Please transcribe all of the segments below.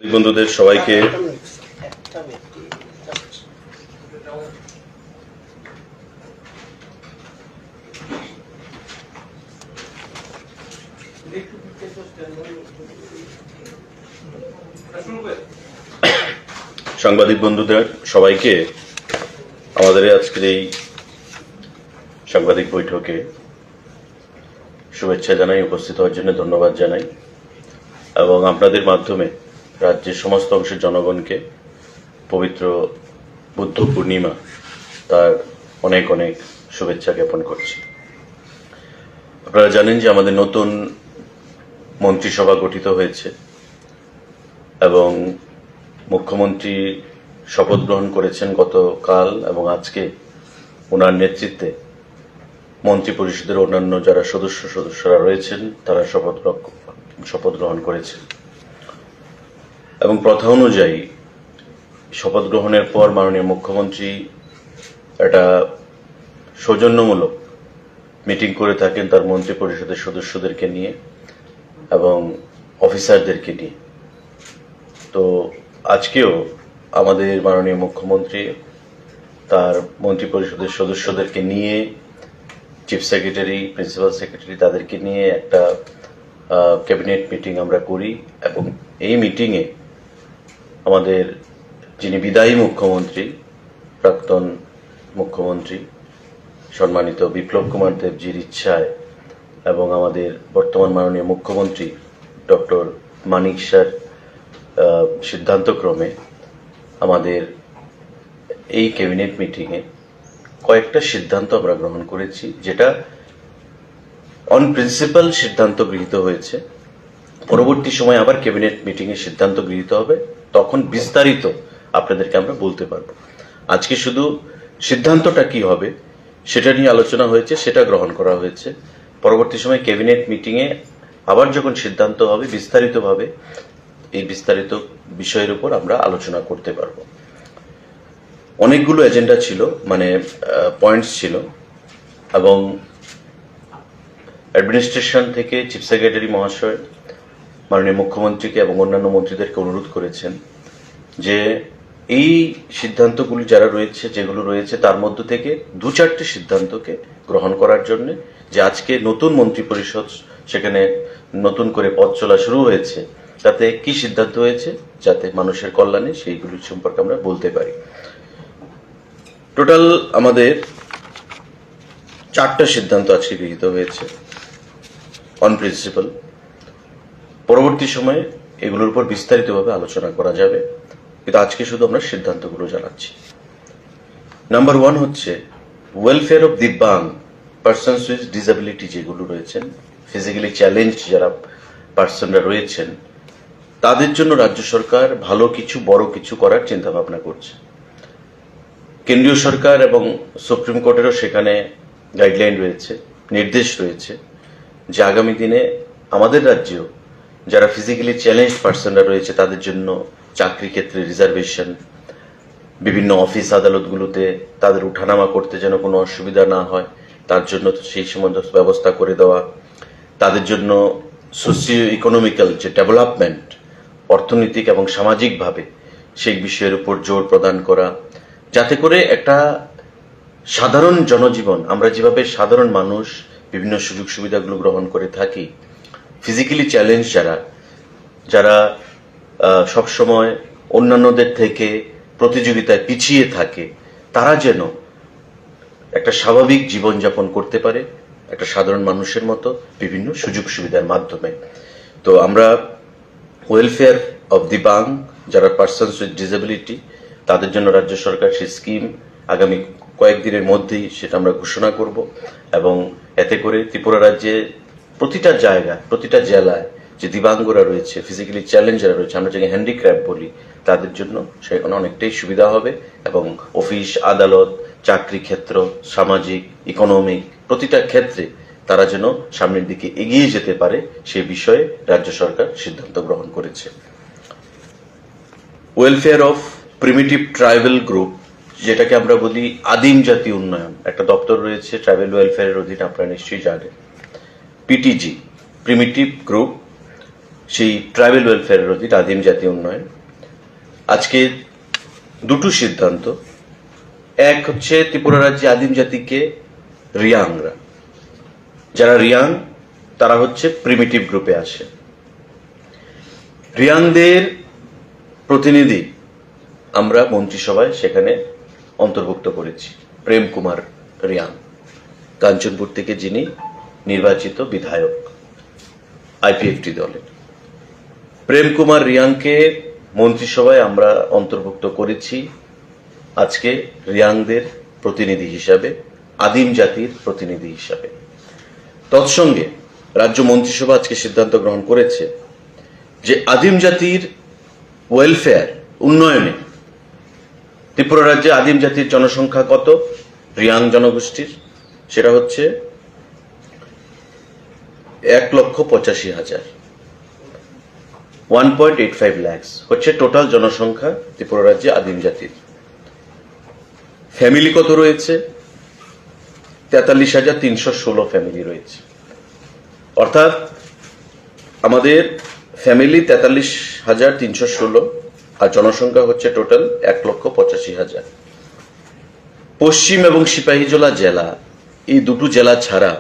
বন্ধুদের সবাইকে সাংবাদিক বন্ধুদের সবাইকে আমাদের আজকের এই সাংবাদিক বৈঠকে শুভেচ্ছা জানাই, উপস্থিত হওয়ার জন্য ধন্যবাদ জানাই এবং আপনাদের মাধ্যমে রাজ্যের সমস্ত অংশের জনগণকে পবিত্র বুদ্ধ পূর্ণিমা তার অনেক অনেক শুভেচ্ছা জ্ঞাপন করছি। আপনারা জানেন যে আমাদের নতুন মন্ত্রিসভা গঠিত হয়েছে এবং মুখ্যমন্ত্রী শপথ গ্রহণ করেছেন গতকাল এবং আজকে ওনার নেতৃত্বে মন্ত্রী পরিষদের অন্যান্য যারা সদস্যরা রয়েছেন তারা শপথ গ্রহণ করেছেন এবং প্রথা অনুযায়ী শপথ গ্রহণের পর মাননীয় মুখ্যমন্ত্রী একটা সৌজন্যমূলক মিটিং করে থাকেন তার মন্ত্রী পরিষদের সদস্যদেরকে নিয়ে এবং অফিসারদেরকে নিয়ে। তো আজকেও আমাদের মাননীয় মুখ্যমন্ত্রী তার মন্ত্রী পরিষদের সদস্যদেরকে নিয়ে, চিফ সেক্রেটারি, প্রিন্সিপাল সেক্রেটারি তাদেরকে নিয়ে একটা ক্যাবিনেট মিটিং আমরা করি এবং এই মিটিংয়ে আমাদের যিনি বিদায়ী মুখ্যমন্ত্রী, প্রাক্তন মুখ্যমন্ত্রী সম্মানিত বিপ্লব কুমার দেবজির ইচ্ছায় এবং আমাদের বর্তমান মাননীয় মুখ্যমন্ত্রী ডক্টর মানিক স্যার সিদ্ধান্তক্রমে আমাদের এই ক্যাবিনেট মিটিংয়ে কয়েকটা সিদ্ধান্ত আমরা গ্রহণ করেছি, যেটা অন প্রিন্সিপাল সিদ্ধান্ত গৃহীত হয়েছে। পরবর্তী সময় আবার ক্যাবিনেট মিটিংয়ে সিদ্ধান্ত গৃহীত হবে, তখন বিস্তারিত আপনাদেরকে আমরা বলতে পারবো। আজকে শুধু সিদ্ধান্তটা কি হবে সেটা নিয়ে আলোচনা হয়েছে, সেটা গ্রহণ করা হয়েছে। পরবর্তী সময় ক্যাবিনেট মিটিংয়ে আবার যখন সিদ্ধান্ত হবে বিস্তারিতভাবে এই বিস্তারিত বিষয়ের উপর আমরা আলোচনা করতে পারবো। অনেকগুলো এজেন্ডা ছিল, মানে পয়েন্টস ছিল এবং অ্যাডমিনিস্ট্রেশন থেকে চিফ সেক্রেটারি মহাশয় মাননীয় মুখ্যমন্ত্রীকে এবং অন্যান্য মন্ত্রীদেরকে অনুরোধ করেছেন যে এই সিদ্ধান্তগুলি যেগুলো রয়েছে তার মধ্য থেকে দু চারটি সিদ্ধান্তকে গ্রহণ করার জন্য, যে আজকে নতুন মন্ত্রী পরিষদ সেখানে নতুন করে পথ চলা শুরু হয়েছে, তাতে কি সিদ্ধান্ত হয়েছে যাতে মানুষের কল্যাণে সেইগুলির সম্পর্কে আমরা বলতে পারি। টোটাল আমাদের 4টা সিদ্ধান্ত আজকে গৃহীত হয়েছে অন প্রিন্সিপাল। পরবর্তী সময়ে এগুলোর উপর বিস্তারিতভাবে আলোচনা করা যাবে, কিন্তু আজকে শুধু আমরা সিদ্ধান্তগুলো জানাচ্ছি। নাম্বার 1 হচ্ছে ওয়েলফেয়ার অফ দিব্যাং পার্সনস উইথ ডিসেবিলিটি, যেগুলো রয়েছেন ফিজিক্যালি চ্যালেঞ্জ যারা পার্সনরা রয়েছেন তাদের জন্য রাজ্য সরকার ভালো কিছু, বড় কিছু করার চিন্তা ভাবনা করছে। কেন্দ্রীয় সরকার এবং সুপ্রিম কোর্টেরও সেখানে গাইডলাইন রয়েছে, নির্দেশ রয়েছে যে আগামী দিনে আমাদের রাজ্যেও যারা ফিজিক্যালি চ্যালেঞ্জ পার্সনরা রয়েছে তাদের জন্য চাকরি ক্ষেত্রে রিজার্ভেশন, বিভিন্ন অফিস আদালতগুলোতে তাদের উঠানামা করতে যেন কোনো অসুবিধা না হয় তার জন্য সেই সমস্ত ব্যবস্থা করে দেওয়া, তাদের জন্য সোশিও ইকোনমিক্যাল যে ডেভেলপমেন্ট, অর্থনৈতিক এবং সামাজিকভাবে সেই বিষয়ের উপর জোর প্রদান করা, যাতে করে একটা সাধারণ জনজীবন, আমরা যেভাবে সাধারণ মানুষ বিভিন্ন সুযোগ সুবিধাগুলো গ্রহণ করে থাকি, ফিজিক্যালি চ্যালেঞ্জ যারা সবসময় অন্যান্যদের থেকে প্রতিযোগিতায় পিছিয়ে থাকে, তারা যেন একটা স্বাভাবিক জীবনযাপন করতে পারে একটা সাধারণ মানুষের মতো বিভিন্ন সুযোগ সুবিধার মাধ্যমে। তো আমরা ওয়েলফেয়ার অফ দি বাং, যারা পার্সনস উইথ ডিসেবিলিটি, তাদের জন্য রাজ্য সরকার সেই স্কিম আগামী কয়েকদিনের মধ্যেই সেটা আমরা ঘোষণা করব এবং এতে করে ত্রিপুরা রাজ্যে প্রতিটা জায়গায়, প্রতিটা জেলায় যে দিব্যাঙ্গরা রয়েছে, ফিজিক্যালি চ্যালেঞ্জ যারা রয়েছে, আমরা যাকে হ্যান্ডিক্রাফট বলি, তাদের জন্য সেখানে অনেকটাই সুবিধা হবে এবং অফিস আদালত, চাকরি ক্ষেত্র, সামাজিক, ইকোনমিক প্রতিটা ক্ষেত্রে তারা যেন সামনের দিকে এগিয়ে যেতে পারে সে বিষয়ে রাজ্য সরকার সিদ্ধান্ত গ্রহণ করেছে। Welfare of primitive tribal group, যেটাকে আমরা বলি আদিম জাতি উন্নয়ন, একটা দপ্তর রয়েছে ট্রাইবাল ওয়েলফেয়ারের অধীনে, আপনারা নিশ্চয়ই জানেন, পিটিজি, প্রিমিটিভ গ্রুপ, সেই ট্রাইবাল ওয়েলফেয়ারের অধীন আদিম জাতি উন্নয়ন। আজকে দুটো সিদ্ধান্ত, এক হচ্ছে ত্রিপুরা রাজ্যে আদিম জাতিকে রিয়াংরা, যারা রিয়াং তারা হচ্ছে প্রিমিটিভ গ্রুপে আসে। রিয়াংদের প্রতিনিধি আমরা মন্ত্রিসভায় সেখানে অন্তর্ভুক্ত করেছি। প্রেম কুমার রিয়াং, কাঞ্চনপুর থেকে যিনি নির্বাচিত বিধায়ক আইপিএফটি দলের, প্রেম কুমার রিয়াংকে মন্ত্রিসভায় আমরা অন্তর্ভুক্ত করেছি আজকে রিয়াংদের প্রতিনিধি হিসাবে, আদিম জাতির প্রতিনিধি হিসাবে। তৎসঙ্গে রাজ্য মন্ত্রিসভা আজকে সিদ্ধান্ত গ্রহণ করেছে যে আদিম জাতির ওয়েলফেয়ার উন্নয়নে ত্রিপুরা রাজ্যে আদিম জাতির জনসংখ্যা কত, রিয়াং জনগোষ্ঠীর, সেটা হচ্ছে 1,85,000, 1.85 lakhs হচ্ছে টোটাল জনসংখ্যা ত্রিপুরা রাজ্যে আদিম জাতির। ফ্যামিলি কত রয়েছে? 43,316 ফ্যামিলি রয়েছে। অর্থাৎ আমাদের ফ্যামিলি 43,316 আর জনসংখ্যা হচ্ছে টোটাল 1,85,000। পশ্চিম এবং সিপাহীজলা জেলা, এই দুটো জেলা ছাড়া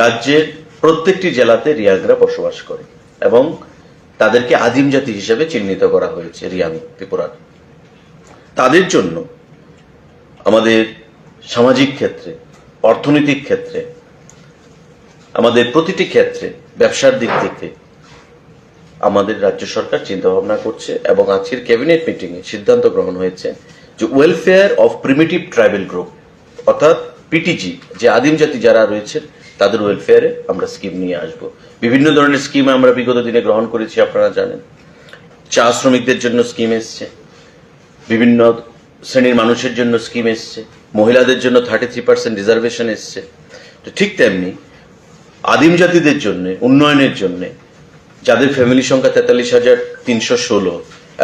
রাজ্যের প্রত্যেকটি জেলাতে রিয়াংরা বসবাস করে এবং তাদেরকে আদিম জাতি হিসেবে চিহ্নিত করা হয়েছে রিয়াং ত্রিপুরার। তাদের জন্য আমাদের সামাজিক ক্ষেত্রে, অর্থনৈতিক ক্ষেত্রে, আমাদের প্রতিটি ক্ষেত্রে, ব্যবসার দিক থেকে আমাদের রাজ্য সরকার চিন্তা ভাবনা করছে এবং আজকের ক্যাবিনেট মিটিংয়ে সিদ্ধান্ত গ্রহণ হয়েছে যে welfare of primitive tribal group অর্থাৎ পিটিজি, যে আদিম জাতি যারা রয়েছে তাদের ওয়েলফেয়ারে আমরা স্কিম নিয়ে আসব। বিভিন্ন ধরনের স্কিম আমরা বিগত দিনে গ্রহণ করেছি, আপনারা জানেন। চা শ্রমিকদের জন্য স্কিম এসছে, বিভিন্ন শ্রেণীর মানুষের জন্য স্কিম এসছে, মহিলাদের জন্য 33% রিজার্ভেশন এসছে। তো ঠিক তেমনি আদিম জাতিদের জন্য উন্নয়নের জন্য, যাদের ফ্যামিলি সংখ্যা 43,316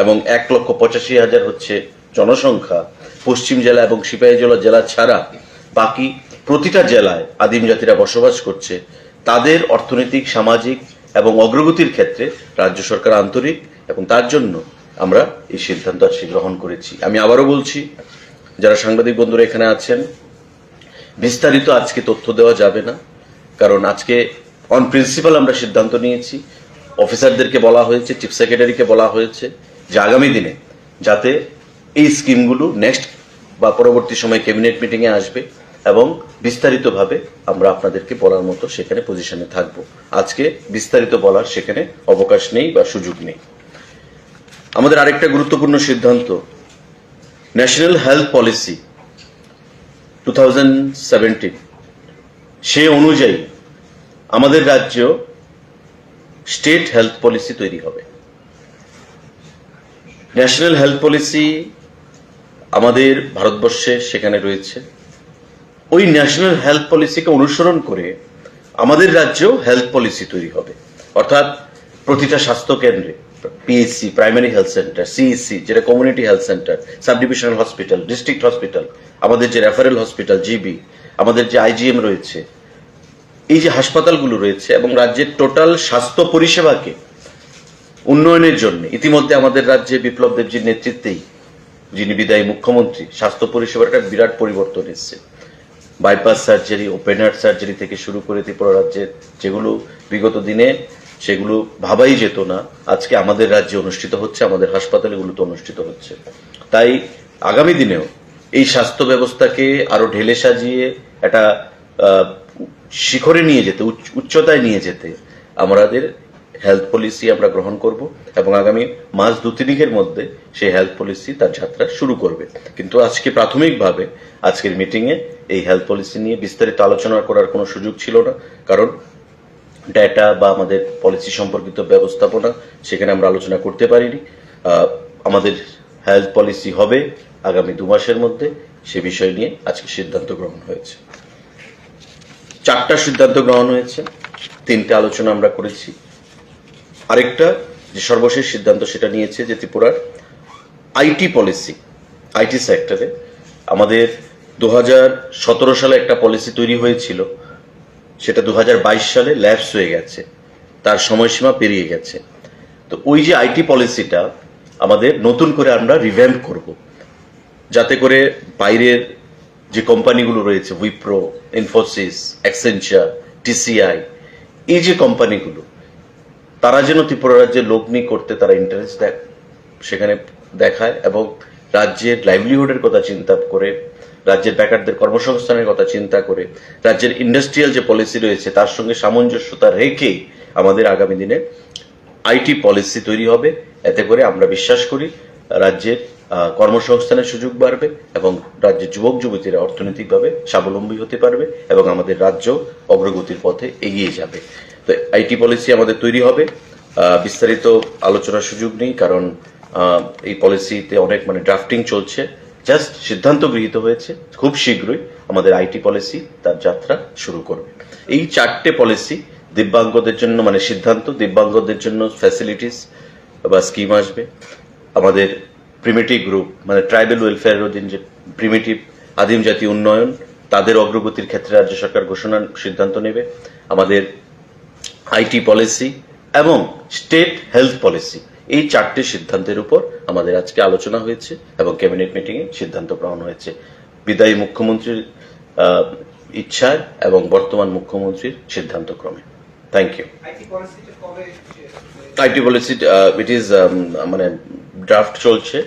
এবং 1,85,000 হচ্ছে জনসংখ্যা, পশ্চিম জেলা এবং সিপাহীজলা জেলা ছাড়া বাকি প্রতিটা জেলায় আদিম জাতিরা বসবাস করছে, তাদের অর্থনৈতিক, সামাজিক এবং অগ্রগতির ক্ষেত্রে রাজ্য সরকার আন্তরিক এবং তার জন্য আমরা এই সিদ্ধান্ত আজকে গ্রহণ করেছি। আমি আবারও বলছি, যারা সাংবাদিক বন্ধুরা এখানে আছেন, বিস্তারিত আজকে তথ্য দেওয়া যাবে না, কারণ আজকে অন প্রিন্সিপাল আমরা সিদ্ধান্ত নিয়েছি। অফিসারদেরকে বলা হয়েছে, চিফ সেক্রেটারিকে বলা হয়েছে যে আগামী দিনে যাতে এই স্কিমগুলো নেক্সট বা পরবর্তী সময় ক্যাবিনেট মিটিংয়ে আসবে এবং বিস্তারিতভাবে আমরা আপনাদেরকে বলার মতো সেখানে পজিশনে থাকব। আজকে বিস্তারিত বলার সেখানে অবকাশ নেই বা সুযোগ নেই। আমাদের আরেকটা গুরুত্বপূর্ণ সিদ্ধান্ত, ন্যাশনাল হেলথ পলিসি 2017, সে অনুযায়ী আমাদের রাজ্য স্টেট হেলথ পলিসি তৈরি হবে। ন্যাশনাল হেলথ পলিসি আমাদের ভারতবর্ষে সেখানে রয়েছে। ওই ন্যাশনাল হেলথ পলিসিকে অনুসরণ করে আমাদের রাজ্যেও হেলথ পলিসি তৈরি হবে। অর্থাৎ প্রতিটা স্বাস্থ্য কেন্দ্রে, PHC, primary health centre, CHC যেটা community health centre, sub divisional hospital, district hospital, আমাদের যে রেফারেল হসপিটাল জিবি, আমাদের যে আইজিএম রয়েছে, এই যে হাসপাতালগুলো রয়েছে এবং রাজ্যের টোটাল স্বাস্থ্য পরিষেবাকে উন্নয়নের জন্য ইতিমধ্যে আমাদের রাজ্যে বিপ্লব দেবজির নেতৃত্বেই, যিনি বিদায়ী মুখ্যমন্ত্রী, স্বাস্থ্য পরিষেবার একটা বিরাট পরিবর্তন এসছে। Bypass surgery, open heart surgery থেকে শুরু করে ত্রিপুরা রাজ্যের যেগুলো বিগত দিনে সেগুলো ভাবাই যেত না, আজকে আমাদের রাজ্যে অনুষ্ঠিত হচ্ছে, আমাদের হাসপাতালগুলোতে অনুষ্ঠিত হচ্ছে। তাই আগামী দিনেও এই স্বাস্থ্য ব্যবস্থাকে আরো ঢেলে সাজিয়ে একটা শিখরে নিয়ে যেতে, উচ্চতায় নিয়ে যেতে আমাদের হেলথ পলিসি আমরা গ্রহণ করব এবং আগামী মাস 2-3 মধ্যে সেই হেলথ পলিসি তার যাত্রা শুরু করবে। কিন্তু আজকে প্রাথমিকভাবে আজকের মিটিংয়ে এই হেলথ পলিসি নিয়ে বিস্তারিত আলোচনা করার কোনো সুযোগ ছিল না, কারণ ডেটা বা আমাদের পলিসি সম্পর্কিত ব্যবস্থাপনা সেখানে আমরা আলোচনা করতে পারিনি। আমাদের হেলথ পলিসি হবে আগামী 2 মাসের মধ্যে, সে বিষয় নিয়ে আজকে সিদ্ধান্ত গ্রহণ হয়েছে। 4টা সিদ্ধান্ত গ্রহণ হয়েছে, 3টে আলোচনা আমরা করেছি। আরেকটা যে সর্বশেষ সিদ্ধান্ত সেটা নিয়েছে যে ত্রিপুরার আইটি পলিসি, আইটি সেক্টরে আমাদের 2017 সালে একটা পলিসি তৈরি হয়েছিল, সেটা 2022 সালে ল্যাপস হয়ে গেছে। তার সময়সীমা পেরিয়ে গেছে। তো ওই যে আইটি পলিসিটা আমাদের নতুন করে আমরা রিভ্যাম্প করব, যাতে করে বাইরের যে কোম্পানিগুলো রয়েছে, উইপ্রো, ইনফোসিস, অ্যাক্সেঞ্চার, টিসিআই, এই যে কোম্পানিগুলো, তারা যেন ত্রিপুরা রাজ্যে লগ্নি করতে তারা ইন্টারেস্ট সেখানে দেখায়, এবং রাজ্যের লাইভলিহুডের কথা চিন্তা করে, রাজ্যের বেকারদের কর্মসংস্থানের কথা চিন্তা করে, রাজ্যের ইন্ডাস্ট্রিয়াল যে পলিসি রয়েছে তার সঙ্গে সামঞ্জস্যতা রেখেই আমাদের আগামী দিনে আইটি পলিসি তৈরি হবে। এতে করে আমরা বিশ্বাস করি রাজ্যের কর্মসংস্থানের সুযোগ বাড়বে এবং রাজ্যের যুবক যুবতীরা অর্থনৈতিকভাবে স্বাবলম্বী হতে পারবে এবং আমাদের রাজ্য অগ্রগতির পথে এগিয়ে যাবে। তো আইটি পলিসি আমাদের তৈরি হবে, বিস্তারিত আলোচনার সুযোগ নেই, কারণ এই পলিসিতে অনেক ড্রাফটিং চলছে, জাস্ট সিদ্ধান্ত গৃহীত হয়েছে। খুব শীঘ্রই আমাদের আইটি পলিসি তার যাত্রা শুরু করবে। এই 4টে পলিসি দিব্যাঙ্গদের জন্য সিদ্ধান্ত, দিব্যাঙ্গদের জন্য ফ্যাসিলিটিস বা স্কিম আসবে। আমাদের প্রিমিটিভ গ্রুপ ট্রাইবাল ওয়েলফেয়ারের অধীন যে প্রিমিটিভ আদিম জাতি উন্নয়ন, তাদের অগ্রগতির ক্ষেত্রে রাজ্য সরকার ঘোষণার সিদ্ধান্ত নেবে। আমাদের আইটি পলিসি এবং স্টেট হেলথ পলিসি, এই 4টে সিদ্ধান্তের উপর আমাদের আজকে আলোচনা হয়েছে এবং ক্যাবিনেট মিটিংয়ে সিদ্ধান্ত গ্রহণ হয়েছে বিদায়ী মুখ্যমন্ত্রীর ইচ্ছায় এবং বর্তমান মুখ্যমন্ত্রীর সিদ্ধান্ত ক্রমে। Thank you. IT policy it is draft চলছে।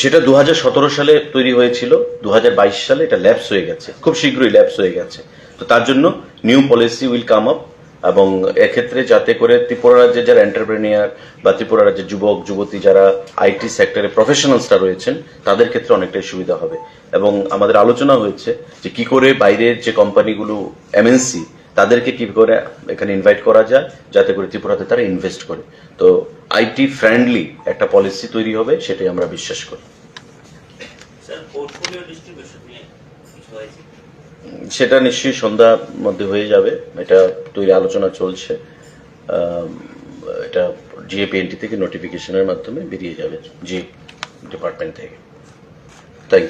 সেটা 2017 সালে তৈরি হয়েছিল, 2022 সালে এটা ল্যাপস হয়ে গেছে, খুব শীঘ্রই ল্যাপস হয়ে গেছে। তো তার জন্য new policy will come up, এবং এক্ষেত্রে যাতে করে ত্রিপুরা রাজ্যের যারা এন্টারপ্রেনিয়ার বা ত্রিপুরা রাজ্যের যুবক যুবতী যারা আইটি সেক্টরে প্রফেশনালসরা রয়েছেন তাদের ক্ষেত্রে অনেকটাই সুবিধা হবে। এবং আমাদের আলোচনা হয়েছে যে কি করে বাইরের যে কোম্পানিগুলো এমএনসি তাদেরকে কি করে এখানে ইনভাইট করা যায় যাতে করে ত্রিপুরাতে তারা ইনভেস্ট করে। তো আইটি ফ্রেন্ডলি একটা পলিসি তৈরি হবে, সেটাই আমরা বিশ্বাস করি। সেটা নিশ্চয়ই সন্ধ্যার মধ্যে হয়ে যাবে, এটা তৈরি আলোচনা চলছে। এটা জিএপিএনটি থেকে নোটিফিকেশনের মাধ্যমে বেরিয়ে যাবে, জি ডিপার্টমেন্ট থেকে। Thank you.